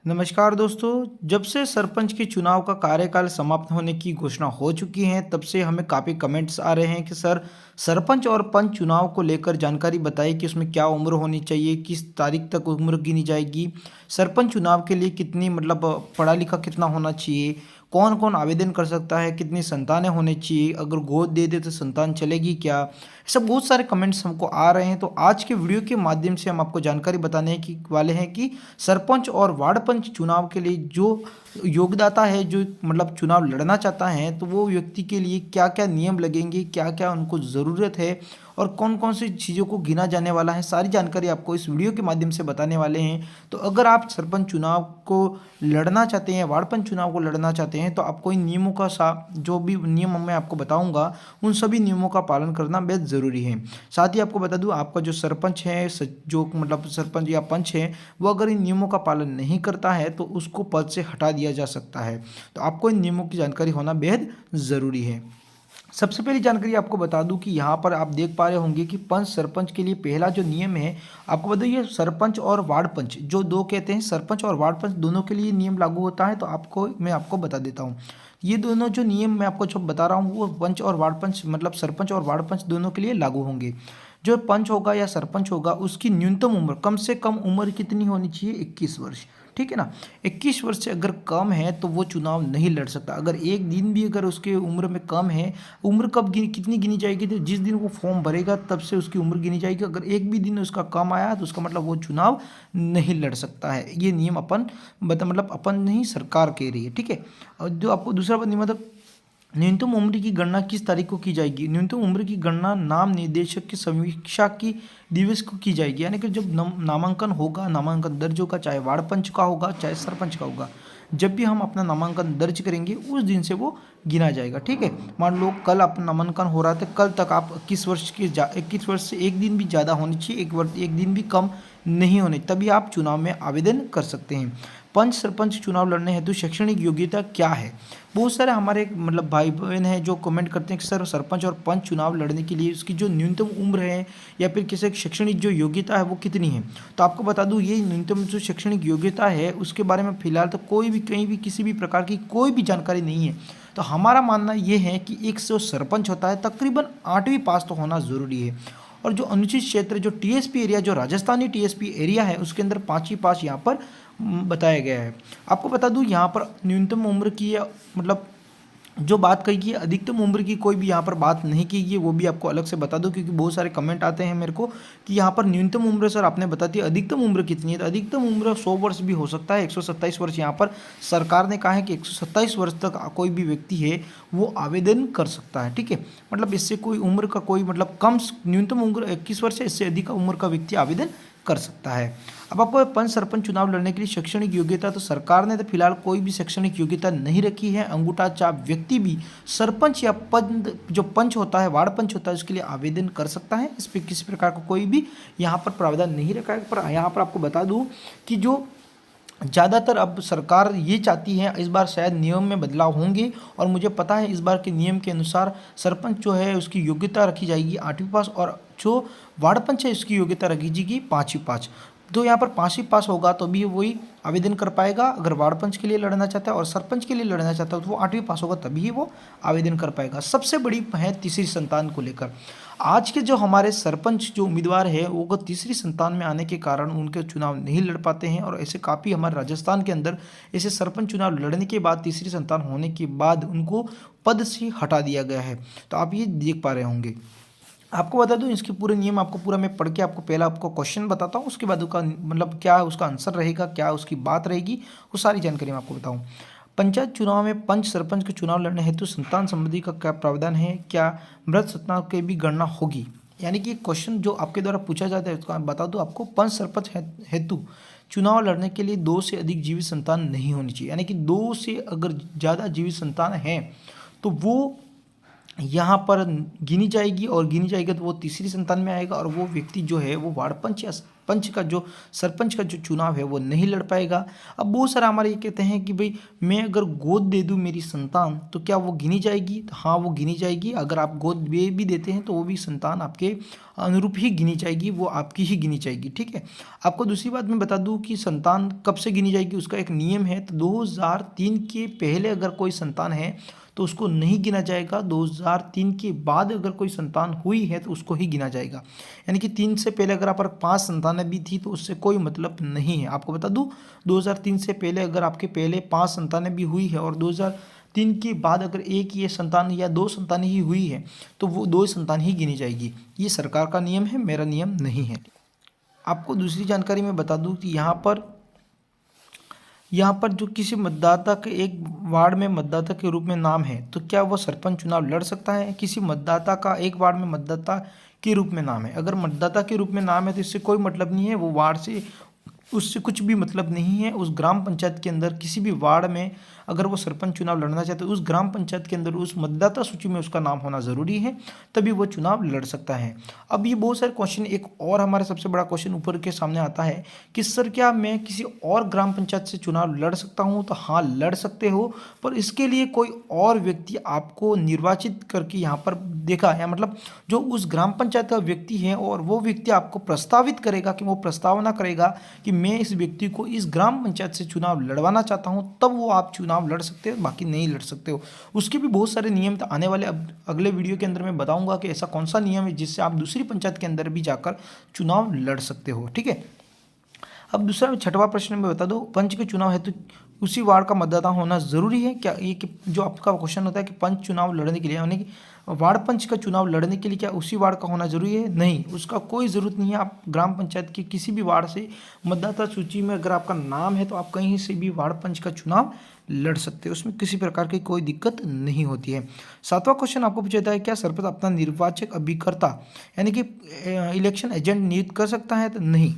नमस्कार दोस्तों। जब से सरपंच के चुनाव का कार्यकाल समाप्त होने की घोषणा हो चुकी है, तब से हमें काफ़ी कमेंट्स आ रहे हैं कि सर सरपंच और पंच चुनाव को लेकर जानकारी बताइए कि उसमें क्या उम्र होनी चाहिए, किस तारीख तक उम्र गिनी जाएगी, सरपंच चुनाव के लिए कितनी पढ़ा लिखा कितना होना चाहिए, कौन कौन आवेदन कर सकता है, कितनी संतानें होनी चाहिए, अगर गोद दे दे तो संतान चलेगी क्या। ऐसा बहुत सारे कमेंट्स हमको आ रहे हैं, तो आज के वीडियो के माध्यम से हम आपको जानकारी बताने की वाले हैं कि सरपंच और वार्ड पंच चुनाव के लिए जो योग्यदाता है, जो चुनाव लड़ना चाहता है, तो वो व्यक्ति के लिए क्या क्या नियम लगेंगे, क्या क्या उनको ज़रूरत है और कौन कौन सी चीज़ों को गिना जाने वाला है, सारी जानकारी आपको इस वीडियो के माध्यम से बताने वाले हैं। तो अगर आप सरपंच चुनाव को लड़ना चाहते हैं, वार्ड पंच चुनाव को लड़ना चाहते हैं, तो आपको इन नियमों का जो भी नियम मैं आपको बताऊंगा, उन सभी नियमों का पालन करना बेहद ज़रूरी है। साथ ही आपको बता दूं, आपका जो सरपंच है, जो सरपंच या पंच है, वो अगर इन नियमों का पालन नहीं करता है तो उसको पद से हटा दिया जा सकता है। तो आपको इन नियमों की जानकारी होना बेहद ज़रूरी है। सबसे पहली जानकारी आपको बता दूं कि यहाँ पर आप देख पा रहे होंगे कि पंच सरपंच के लिए पहला जो नियम है, आपको बता दूं ये सरपंच और वार्ड पंच जो दो कहते हैं, सरपंच और वार्ड पंच दोनों के लिए नियम लागू होता है। तो मैं आपको बता देता हूँ, ये दोनों जो नियम मैं आपको जो बता रहा हूँ वो पंच और वार्ड पंच सरपंच और वार्ड पंच दोनों के लिए लागू होंगे। जो पंच होगा या सरपंच होगा, उसकी न्यूनतम उम्र, कम से कम उम्र कितनी होनी चाहिए? 21 वर्ष। ठीक है ना। 21 वर्ष से अगर कम है तो वो चुनाव नहीं लड़ सकता। अगर एक दिन भी अगर उसके उम्र में कम है, उम्र कितनी गिनी जाएगी? तो जिस दिन वो फॉर्म भरेगा तब से उसकी उम्र गिनी जाएगी। अगर एक भी दिन उसका कम आया तो उसका वो चुनाव नहीं लड़ सकता है। ये नियम अपन नहीं, सरकार कह रही है। ठीक है। और जो आपको दूसरा नियम, न्यूनतम उम्र की गणना किस तारीख को की जाएगी? न्यूनतम उम्र की गणना नाम निर्देशक की समीक्षा की दिवस को की जाएगी। यानी कि जब नामांकन होगा, नामांकन दर्ज होगा, चाहे वार्ड पंच का होगा चाहे सरपंच का होगा, जब भी हम अपना नामांकन दर्ज करेंगे उस दिन से वो गिना जाएगा। ठीक है। मान लो कल अपना नामांकन हो रहा था, कल तक आप 21 वर्ष से एक दिन भी ज़्यादा होनी चाहिए, एक दिन भी कम नहीं होने, तभी आप चुनाव में आवेदन कर सकते हैं। पंच सरपंच चुनाव लड़ने हेतु शैक्षणिक योग्यता क्या है? बहुत सारे हमारे भाई बहन हैं जो कमेंट करते हैं कि सर सरपंच और पंच चुनाव लड़ने के लिए उसकी जो न्यूनतम उम्र है या फिर किसी शैक्षणिक जो योग्यता है वो कितनी है। तो आपको बता दूं, ये न्यूनतम जो शैक्षणिक योग्यता है उसके बारे में फिलहाल तो कोई भी कहीं भी किसी भी प्रकार की कोई भी जानकारी नहीं है। तो हमारा मानना ये है कि एक जो सरपंच होता है तकरीबन 8वीं पास तो होना ज़रूरी है। और जो अनुचित क्षेत्र, जो टीएसपी एरिया, जो राजस्थानी टीएसपी एरिया है, उसके अंदर 5वीं पास यहाँ पर बताया गया है। आपको बता दूं, यहाँ पर न्यूनतम उम्र की जो बात कही गई, अधिकतम उम्र की कोई भी यहाँ पर बात नहीं की गई, वो भी आपको अलग से बता दूं, क्योंकि बहुत सारे कमेंट आते हैं मेरे को कि यहाँ पर न्यूनतम उम्र सर आपने बता दी, अधिकतम उम्र कितनी है? तो अधिकतम उम्र 100 वर्ष भी हो सकता है, 127 वर्ष यहाँ पर सरकार ने कहा है कि 127 वर्ष तक कोई भी व्यक्ति है वो आवेदन कर सकता है। ठीक है। इससे कोई उम्र का कोई कम, न्यूनतम उम्र 21 वर्ष है, इससे अधिक उम्र का व्यक्ति आवेदन कर सकता है। अब आपको पंच सरपंच चुनाव लड़ने के लिए शैक्षणिक योग्यता, तो सरकार ने तो फिलहाल कोई भी शैक्षणिक योग्यता नहीं रखी है। अंगूठा छाप व्यक्ति भी सरपंच या पद, जो पंच होता है, वार्ड पंच होता है, उसके लिए आवेदन कर सकता है। इस पर किसी प्रकार का कोई भी यहाँ पर प्रावधान नहीं रखा है। पर यहाँ पर आपको बता दूँ कि जो ज़्यादातर अब सरकार ये चाहती है, इस बार शायद नियम में बदलाव होंगे और मुझे पता है इस बार के नियम के अनुसार सरपंच जो है उसकी योग्यता रखी जाएगी 8वीं पास, और जो वार्ड पंच है उसकी योग्यता रखी जाएगी 5वीं पास। तो यहाँ पर 5वीं पास होगा तो भी वही आवेदन कर पाएगा अगर वार्ड पंच के लिए लड़ना चाहता है, और सरपंच के लिए लड़ना चाहता है तो वो 8वीं पास होगा तभी ही वो आवेदन कर पाएगा। सबसे बड़ी है तीसरी संतान को लेकर। आज के जो हमारे सरपंच जो उम्मीदवार है वो तीसरी संतान में आने के कारण उनके चुनाव नहीं लड़ पाते हैं, और ऐसे काफ़ी हमारे राजस्थान के अंदर ऐसे सरपंच चुनाव लड़ने के बाद, तीसरी संतान होने के बाद उनको पद से हटा दिया गया है। तो आप ये देख पा रहे होंगे। आपको बता दूं, इसके पूरे नियम आपको पूरा मैं पढ़ के आपको पहला आपको क्वेश्चन बताता हूँ, उसके बाद उसका क्या उसका आंसर रहेगा, क्या उसकी बात रहेगी, वो सारी जानकारी मैं आपको बताऊँ। पंचायत चुनाव में पंच सरपंच के चुनाव लड़ने हेतु संतान संबंधी का क्या प्रावधान है? क्या मृत संतान की भी गणना होगी? यानी कि क्वेश्चन जो आपके द्वारा पूछा जाता है उसका बता दो आपको, पंच सरपंच हेतु चुनाव लड़ने के लिए 2 से अधिक जीवित संतान नहीं होनी चाहिए। यानी कि 2 से अगर ज़्यादा जीवित संतान हैं तो वो यहाँ पर गिनी जाएगी, और गिनी जाएगी तो वो तीसरी संतान में आएगा, और वो व्यक्ति जो है वो वार्ड पंच या सरपंच का जो चुनाव है वो नहीं लड़ पाएगा। अब बहुत सारा हमारे ये कहते हैं कि भाई मैं अगर गोद दे दूँ मेरी संतान तो क्या वो गिनी जाएगी? तो हाँ, वो गिनी जाएगी। अगर आप गोद भी देते हैं तो वो भी संतान आपके अनुरूप ही गिनी जाएगी, वो आपकी ही गिनी जाएगी। ठीक है। आपको दूसरी बात मैं बता दूं कि संतान कब से गिनी जाएगी, उसका एक नियम है। तो 2003 के पहले अगर कोई संतान है तो उसको नहीं गिना जाएगा। 2003 के बाद अगर कोई संतान हुई है तो उसको ही गिना जाएगा। यानी कि 3 से पहले अगर आप पर 5 संतानें भी थी तो उससे कोई मतलब नहीं है। आपको बता दूं 2003 से पहले अगर आपके पहले 5 संतानें भी हुई है और 2003 के बाद अगर एक ये संतान या 2 संतानें ही हुई है तो वो 2 संतान ही गिनी जाएगी। ये सरकार का नियम है, मेरा नियम नहीं है। आपको दूसरी जानकारी मैं बता दूं कि यहाँ पर जो किसी मतदाता के एक वार्ड में मतदाता के रूप में नाम है तो क्या वह सरपंच चुनाव लड़ सकता है? किसी मतदाता का एक वार्ड में मतदाता के रूप में नाम है, अगर मतदाता के रूप में नाम है तो इससे कोई मतलब नहीं है, वो वार्ड से उससे कुछ भी मतलब नहीं है। उस ग्राम पंचायत के अंदर किसी भी वार्ड में अगर वो सरपंच चुनाव लड़ना चाहते तो उस ग्राम पंचायत के अंदर उस मतदाता सूची में उसका नाम होना ज़रूरी है, तभी वो चुनाव लड़ सकता है। अब ये बहुत सारे क्वेश्चन, एक और हमारा सबसे बड़ा क्वेश्चन ऊपर के सामने आता है कि सर क्या मैं किसी और ग्राम पंचायत से चुनाव लड़ सकता हूँ? तो हाँ, लड़ सकते हो, पर इसके लिए कोई और व्यक्ति आपको निर्वाचित करके यहाँ पर देखा है, मतलब जो उस ग्राम पंचायत का व्यक्ति है और वो व्यक्ति आपको प्रस्तावित करेगा कि वो प्रस्तावना करेगा कि मैं इस व्यक्ति को इस ग्राम पंचायत से चुनाव लड़वाना चाहता हूं, तब वो आप चुनाव लड़ सकते हो, बाकी नहीं लड़ सकते हो। उसके भी बहुत सारे नियम आने वाले अगले वीडियो के अंदर मैं बताऊंगा कि ऐसा कौन सा नियम है जिससे आप दूसरी पंचायत के अंदर भी जाकर चुनाव लड़ सकते हो। ठीक है। अब दूसरा छठवां प्रश्न में बता दो, पंच के चुनाव हेतु उसी वार्ड का मतदाता होना जरूरी है क्या? ये कि जो आपका क्वेश्चन होता है कि पंच चुनाव लड़ने के लिए, यानी कि वार्ड पंच का चुनाव लड़ने के लिए क्या उसी वार्ड का होना जरूरी है? नहीं, उसका कोई ज़रूरत नहीं है। आप ग्राम पंचायत के किसी भी वार्ड से मतदाता सूची में अगर आपका नाम है तो आप कहीं से भी वार्ड पंच का चुनाव लड़ सकते हो, उसमें किसी प्रकार की कोई दिक्कत नहीं होती है। सातवां क्वेश्चन आपको पूछा है क्या सरपंच अपना निर्वाचक अभिकर्ता यानी कि इलेक्शन एजेंट नियुक्त कर सकता है? तो नहीं।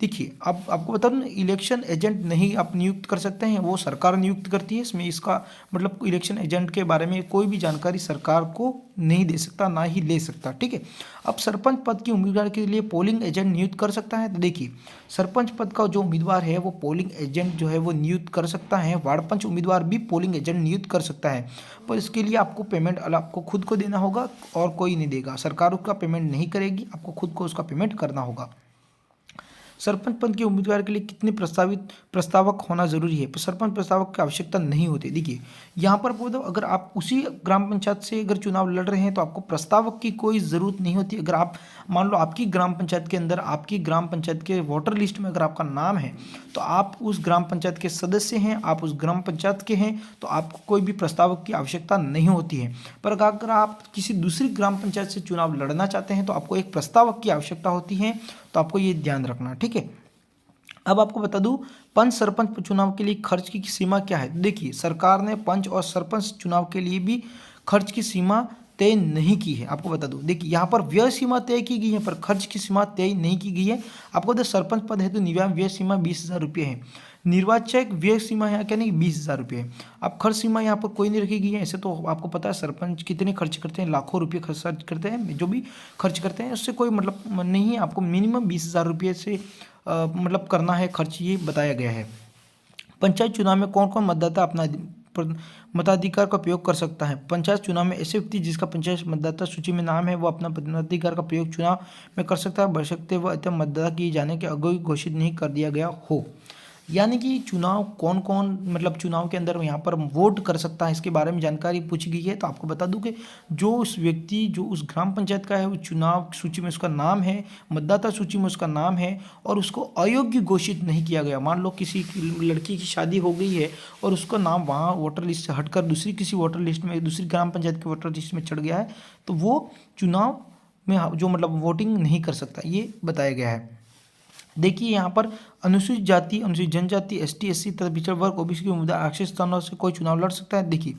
देखिए, अब आपको बता दूं, इलेक्शन एजेंट नहीं आप नियुक्त कर सकते हैं, वो सरकार नियुक्त करती है। इसमें इसका मतलब इलेक्शन एजेंट के बारे में कोई भी जानकारी सरकार को नहीं दे सकता, ना ही ले सकता। ठीक है। अब सरपंच पद की उम्मीदवार के लिए पोलिंग एजेंट नियुक्त कर सकता है? तो देखिए, सरपंच पद का जो उम्मीदवार है वो पोलिंग एजेंट जो है वो नियुक्त कर सकता है। वार्ड पंच उम्मीदवार भी पोलिंग एजेंट नियुक्त कर सकता है, पर इसके लिए आपको पेमेंट आपको खुद को देना होगा और कोई नहीं देगा। सरकार उसका पेमेंट नहीं करेगी, आपको खुद को उसका पेमेंट करना होगा। सरपंच पद के उम्मीदवार के लिए कितने प्रस्तावक होना जरूरी है? सरपंच प्रस्तावक की आवश्यकता नहीं होती। देखिए, यहाँ पर बोलो, अगर आप उसी ग्राम पंचायत से अगर चुनाव लड़ रहे हैं तो आपको प्रस्तावक की कोई ज़रूरत नहीं होती। अगर आप मान लो आपकी ग्राम पंचायत के अंदर, आपकी ग्राम पंचायत के वोटर लिस्ट में अगर आपका नाम है तो आप उस ग्राम पंचायत के सदस्य हैं, आप उस ग्राम पंचायत के हैं, तो आपको कोई भी प्रस्तावक की आवश्यकता नहीं होती है। पर अगर आप किसी दूसरी ग्राम पंचायत से चुनाव लड़ना चाहते हैं तो आपको एक प्रस्तावक की आवश्यकता होती है, तो आपको ये ध्यान रखना। ठीक है। अब आपको बता दूं, पंच सरपंच चुनाव के लिए खर्च की सीमा क्या है? देखिए, सरकार ने पंच और सरपंच चुनाव के लिए भी खर्च की सीमा तय नहीं की है। आपको बता दूं, देखिए यहाँ पर व्यय सीमा तय की गई है पर खर्च की सीमा तय नहीं की गई है। आपको बता, सरपंच पद है तो निव्याय व्यय सीमा 20,000 रुपये है। निर्वाचक व्यय सीमा यहाँ क्या नहीं 20,000 रुपये है। अब खर्च सीमा यहाँ पर कोई नहीं रखी गई है। ऐसे तो आपको पता है सरपंच कितने खर्च करते हैं, लाखों रुपये खर्च करते हैं, जो भी खर्च करते हैं उससे कोई मतलब नहीं है। आपको मिनिमम 20,000 रुपये से मतलब करना है खर्च, ये बताया गया है। पंचायत चुनाव में कौन कौन मतदाता अपना मताधिकार का प्रयोग कर सकता है? पंचायत चुनाव में ऐसे व्यक्ति जिसका पंचायत मतदाता सूची में नाम है वो अपना मताधिकार का प्रयोग चुनाव में कर सकता है, बशर्ते वह अंतिम मतदाता किए जाने के अगुवा घोषित नहीं कर दिया गया हो। यानी कि चुनाव कौन कौन मतलब चुनाव के अंदर यहाँ पर वोट कर सकता है, इसके बारे में जानकारी पूछी गई है। तो आपको बता दूं कि जो उस व्यक्ति जो उस ग्राम पंचायत का है, उस चुनाव सूची में उसका नाम है, मतदाता सूची में उसका नाम है और उसको अयोग्य घोषित नहीं किया गया। मान लो किसी लड़की की शादी हो गई है और उसका नाम वहाँ वोटर लिस्ट से हटकर दूसरी किसी वोटर लिस्ट में, दूसरी ग्राम पंचायत के वोटर लिस्ट में चढ़ गया है, तो वो चुनाव में जो मतलब वोटिंग नहीं कर सकता, ये बताया गया है। देखिए, यहाँ पर अनुसूचित जाति, अनुसूचित जनजाति, एसटी, एससी तथा पिछड़ा वर्ग, ओबीसी के उम्मीदवार आरक्षित स्थानों से कोई चुनाव लड़ सकता है। देखिए,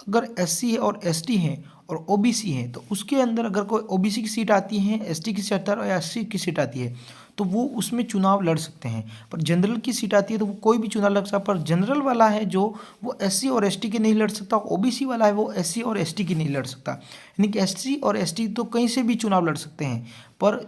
अगर एससी है और एसटी है और ओबीसी है तो उसके अंदर अगर कोई ओबीसी की सीट आती है, एसटी की सीट और एससी की सीट आती है तो वो उसमें चुनाव लड़ सकते हैं। पर जनरल की सीट आती है तो वो कोई भी चुनाव लड़ सकता है। पर जनरल वाला है जो, वो एससी और एसटी के नहीं लड़ सकता, ओबीसी वाला है वो एससी और एसटी की नहीं लड़ सकता। यानी कि एससी और एसटी तो कहीं से भी चुनाव लड़ सकते हैं, पर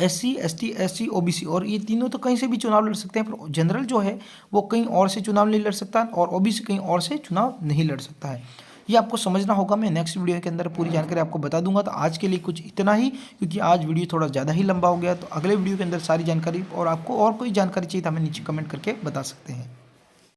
SC, ST, SC, OBC और ये तीनों तो कहीं से भी चुनाव लड़ सकते हैं, पर जनरल जो है वो कहीं और से चुनाव नहीं लड़ सकता और OBC कहीं और से चुनाव नहीं लड़ सकता है। ये आपको समझना होगा। मैं नेक्स्ट वीडियो के अंदर पूरी जानकारी आपको बता दूंगा। तो आज के लिए कुछ इतना ही, क्योंकि आज वीडियो थोड़ा ज़्यादा ही लंबा हो गया। तो अगले वीडियो के अंदर सारी जानकारी, और आपको और कोई जानकारी चाहिए तो हमें नीचे कमेंट करके बता सकते हैं।